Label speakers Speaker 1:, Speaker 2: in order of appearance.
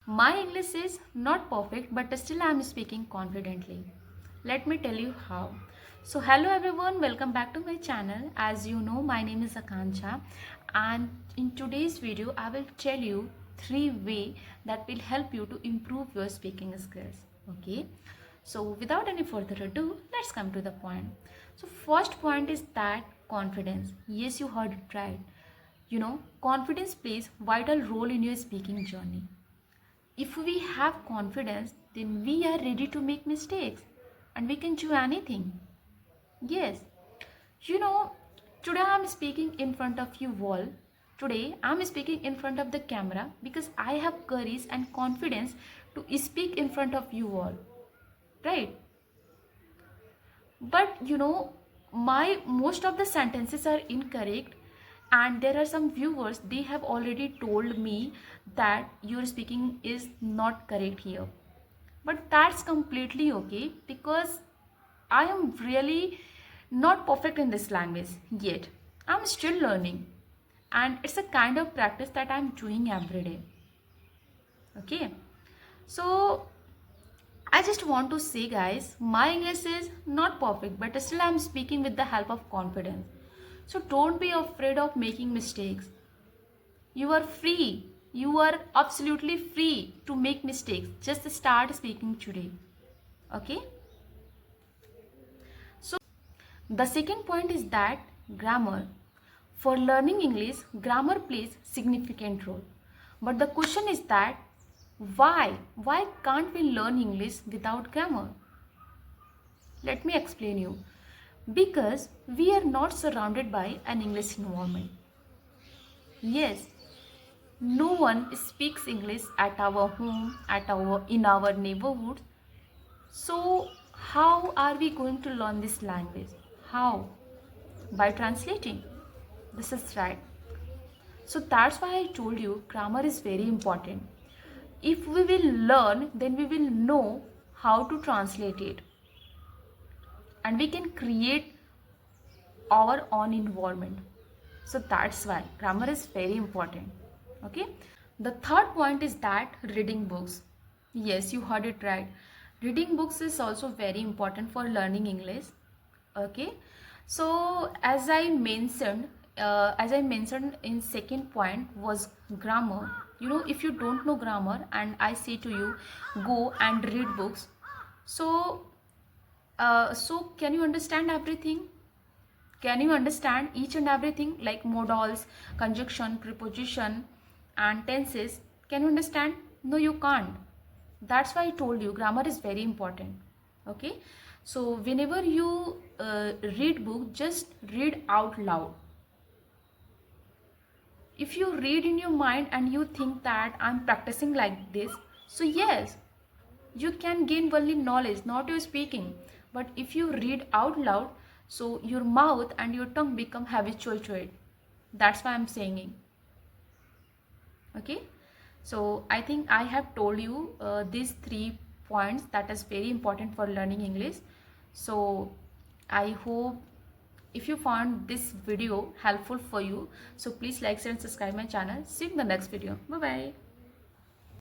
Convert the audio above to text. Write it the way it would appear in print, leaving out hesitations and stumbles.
Speaker 1: My English is not perfect, but still I am speaking confidently. Let me tell you how. So, hello everyone, welcome back to my channel. As you know, my name is Akanksha, and in today's video, I will tell you 3 ways that will help you to improve your speaking skills. Okay, so without any further ado, let's come to the point. So, first point is that confidence. Yes, you heard it right. Confidence plays vital role in your speaking journey. If we have confidence, then we are ready to make mistakes and we can do anything. Yes, you know today I'm speaking in front of you all. Today I'm speaking in front of the camera because I have courage and confidence to speak in front of you all, right? But my most of the sentences are incorrect, and there are some viewers, they have already told me that your speaking is not correct here. But that's completely okay because I am really not perfect in this language yet. I'm still learning, and it's a kind of practice that I'm doing every day. Okay, so I just want to say, guys, my English is not perfect, but still I'm speaking with the help of confidence. So don't be afraid of making mistakes. You are free. You are absolutely free to make mistakes. Just start speaking today. Okay? So the second point is that grammar. For learning English, grammar plays significant role. But the question is that why? Why can't we learn English without grammar? Let me explain you. Because we are not surrounded by an English environment. Yes, no one speaks English at our home, in our neighborhood. So how are we going to learn this language? How? By translating. This is right. So that's why I told you grammar is very important. If we will learn, then we will know how to translate it, and we can create our own environment. So that's why grammar is very important. Okay. The third point is that reading books. Yes, you heard it right. Reading books is also very important for learning English. Okay. So as I mentioned in second point was grammar. If you don't know grammar and I say to you, go and read books. So can you understand everything? Can you understand each and everything like modals, conjunction, preposition, and tenses? Can you understand? No, you can't. That's why I told you grammar is very important. Okay. So whenever you read book, just read out loud. If you read in your mind and you think that I'm practicing like this, so yes, you can gain only knowledge, not your speaking. But if you read out loud, so your mouth and your tongue become habitual to it. That's why I'm saying. Okay. So I think I have told you these 3 points that is very important for learning English. So I hope if you found this video helpful for you, so please like, share and subscribe my channel. See you in the next video. Bye bye.